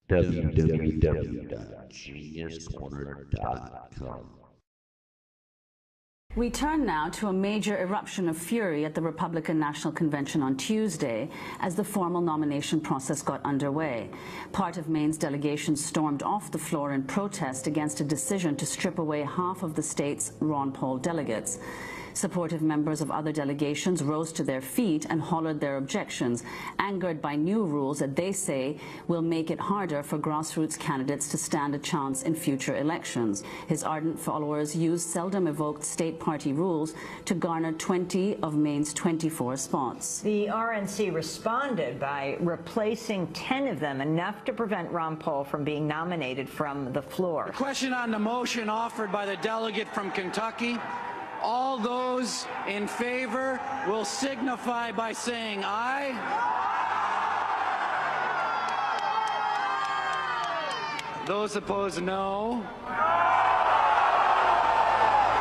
www.geniuscorner.com. We turn now to a major eruption of fury at the Republican National Convention on Tuesday as the formal nomination process got underway. Part of Maine's delegation stormed off the floor in protest against a decision to strip away half of the state's Ron Paul delegates. Supportive members of other delegations rose to their feet and hollered their objections, angered by new rules that they say will make it harder for grassroots candidates to stand a chance in future elections. His ardent followers used seldom evoked state party rules to garner 20 of Maine's 24 spots. The RNC responded by replacing 10 of them, enough to prevent Ron Paul from being nominated from the floor. A question on the motion offered by the delegate from Kentucky. All those in favor will signify by saying aye. Those opposed, no.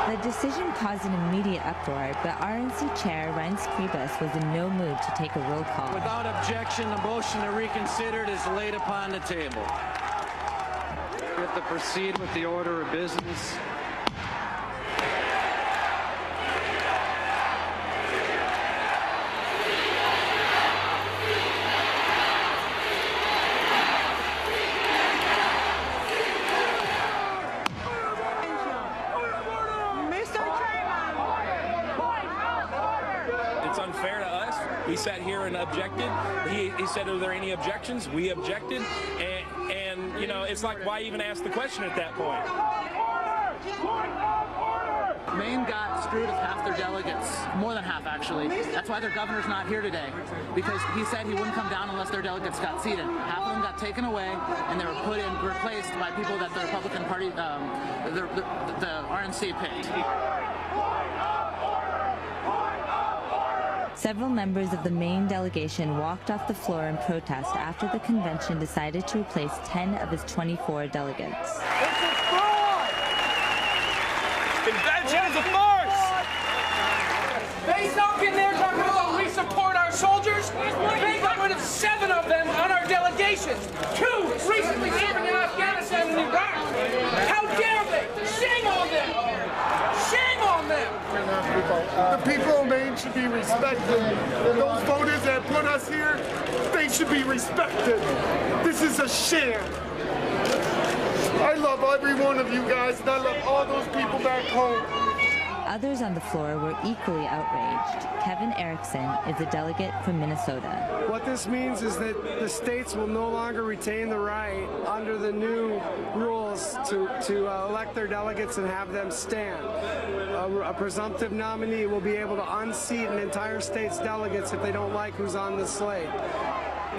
The decision caused an immediate uproar, but RNC Chair Ryan Scribus was in no mood to take a roll call. Without objection, the motion to reconsider is laid upon the table. We have to proceed with the order of business. It's unfair to us. We sat here and objected. He said, are there any objections? We objected. And you know, it's like, why even ask the question at that point? Maine got screwed of half their delegates, more than half actually. That's why their governor's not here today, because he said he wouldn't come down unless their delegates got seated. Half of them got taken away, and they were replaced by people that the Republican Party, the RNC picked. Several members of the Maine delegation walked off the floor in protest after the convention decided to replace 10 of its 24 delegates. It's a fraud! Convention is a farce! They sunk in there talking about we support our soldiers. They got rid of 7 of them on our delegations. 2 recently serving in Afghanistan and Iraq. How dare they? Shame on them! Shame on them! The people of Maine should be respected. And those voters that put us here, they should be respected. This is a sham. I love every one of you guys, and I love all those people back home. Others on the floor were equally outraged. Kevin Erickson is a delegate from Minnesota. What this means is that the states will no longer retain the right under the new rules to elect their delegates and have them stand. A presumptive nominee will be able to unseat an entire state's delegates if they don't like who's on the slate.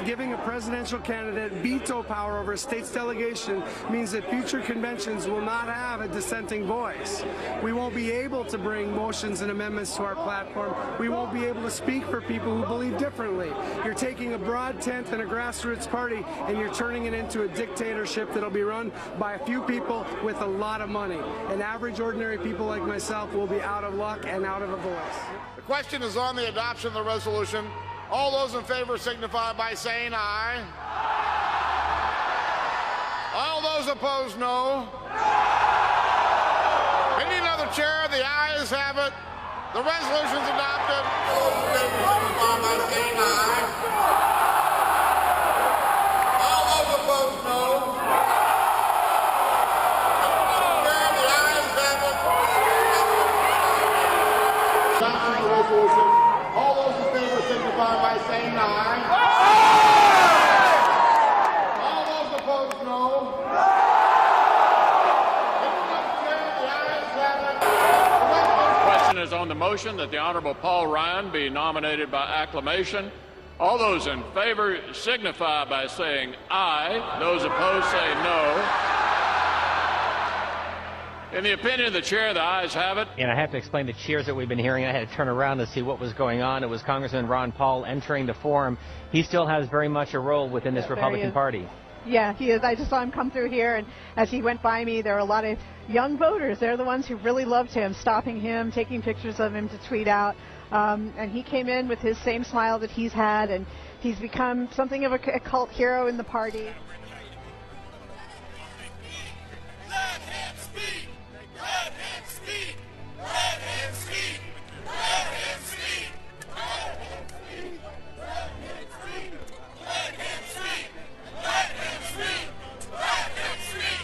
Giving a presidential candidate veto power over a state's delegation means that future conventions will not have a dissenting voice. We won't be able to bring motions and amendments to our platform. We won't be able to speak for people who believe differently. You're taking a broad tent and a grassroots party, and you're turning it into a dictatorship that'll be run by a few people with a lot of money. And average, ordinary people like myself will be out of luck and out of a voice. The question is on the adoption of the resolution. All those in favor signify by saying aye. All those opposed, no. We need another chair. The ayes have it. The resolution's adopted. All those in favor signify by saying aye. All those opposed, no. The ayes have it. Adoption of the resolution. All those in favor signify by saying aye. All those opposed, no. The question is on the motion that the Honorable Paul Ryan be nominated by acclamation. All those in favor signify by saying aye. Those opposed say no. In the opinion of the chair, the ayes have it. And I have to explain the cheers that we've been hearing. I had to turn around to see what was going on. It was Congressman Ron Paul entering the forum. He still has very much a role within this Republican Party. Yeah, he is. I just saw him come through here, and as he went by me, there were a lot of young voters. They're the ones who really loved him, stopping him, taking pictures of him to tweet out. And he came in with his same smile that he's had, and He's become something of a cult hero in the party. Let him speak! Let him speak! Let him speak! Let him speak! Let him speak! Let him speak! Let him speak! Let him speak!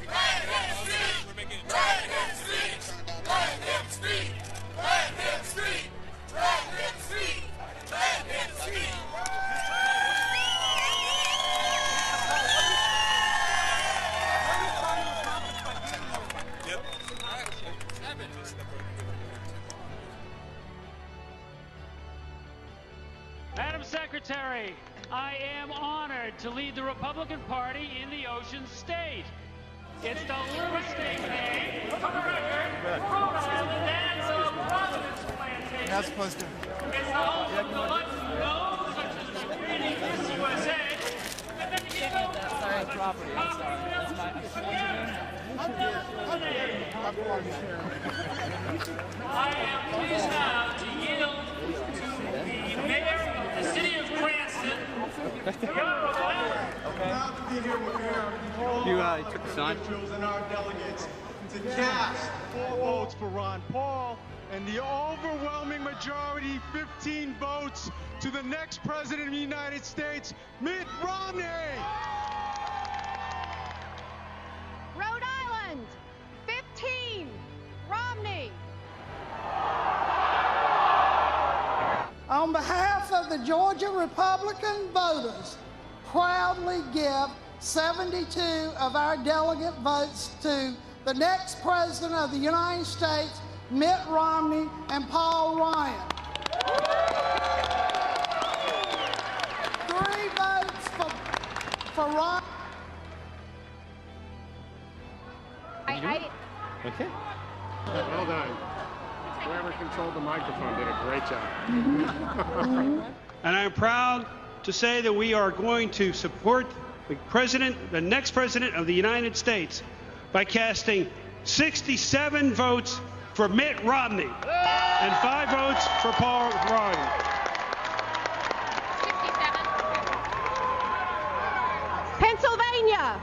Let him speak! Let him speak! Let him speak! Let him speak! Let him speak! Let him speak! Let him speak! Madam Secretary, I am honored to lead the Republican Party in the Ocean State. It's the lowest state name, for the record, Rhode Island and the Providence Plantation. Not supposed to. It's the home of the much known, such as the Greeting Miss USA. And then you know That's my property. I'm sorry. That's my. I am pleased now to yield to the mayor of the city of Cranston, the Honorable You took the sign? Chosen our delegates to cast 4 votes for Ron Paul and the overwhelming majority, 15 votes, to the next president of the United States, Mitt Romney. Rhode Island, 15, Romney. On behalf of the Georgia Republican voters, proudly give 72 of our delegate votes to the next president of the United States, Mitt Romney and Paul Ryan. 3 votes for Ron. Okay. Well done. Whoever controlled the microphone did a great job. And I'm proud to say that we are going to support the next president of the United States by casting 67 votes for Mitt Romney and 5 votes for Paul Ryan. 67. Pennsylvania,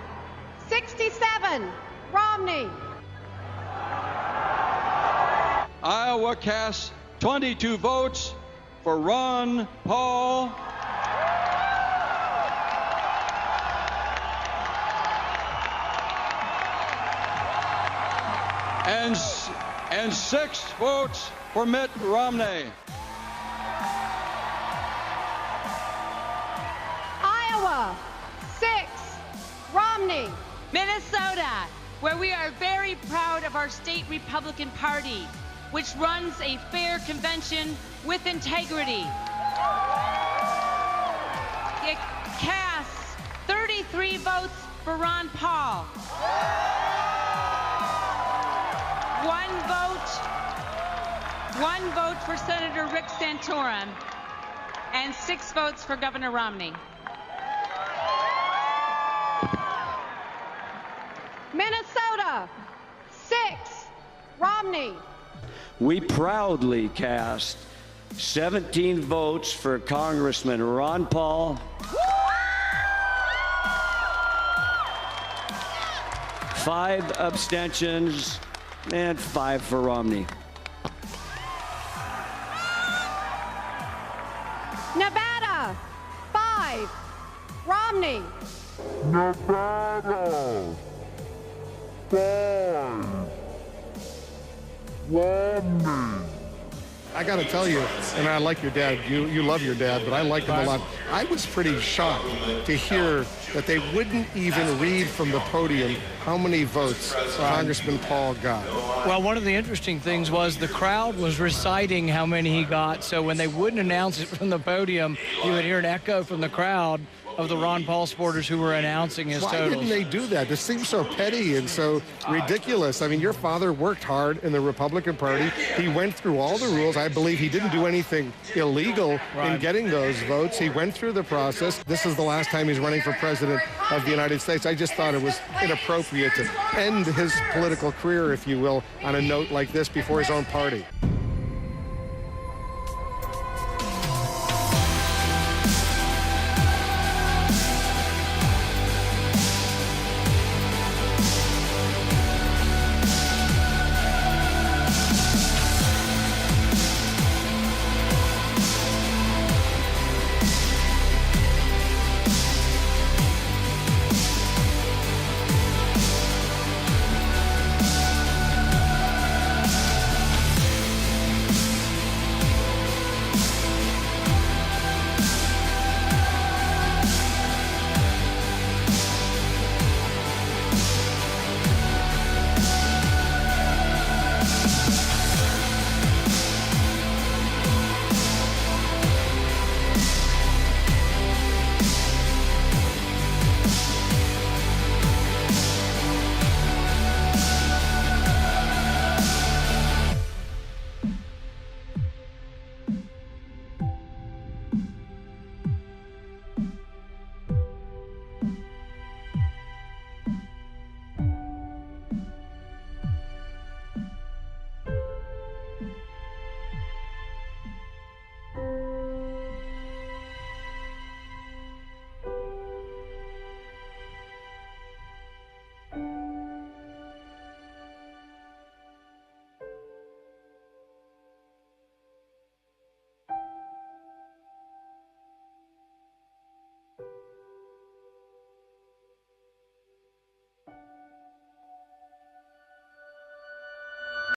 67, Romney. Iowa casts 22 votes for Ron Paul. And 6 votes for Mitt Romney. Iowa, 6, Romney. Minnesota, where we are very proud of our state Republican Party, which runs a fair convention with integrity. It casts 33 votes for Ron Paul. 1 vote for Senator Rick Santorum, and 6 votes for Governor Romney. Minnesota, 6, Romney. We proudly cast 17 votes for Congressman Ron Paul, 5 abstentions, and 5 for Romney. Nevada, 5, Romney. Nevada, 5, Romney. I got to tell you, and I like your dad, you love your dad, but I like him a lot. I was pretty shocked to hear that they wouldn't even read from the podium how many votes Congressman Paul got. Well, one of the interesting things was the crowd was reciting how many he got, so when they wouldn't announce it from the podium, you would hear an echo from the crowd of the Ron Paul supporters who were announcing his totals. Why didn't they do that? This seems so petty and so ridiculous. I mean, your father worked hard in the Republican Party. He went through all the rules. I believe he didn't do anything illegal in getting those votes. He went through the process. This is the last time he's running for president of the United States. I just thought it was inappropriate to end his political career, if you will, on a note like this before his own party.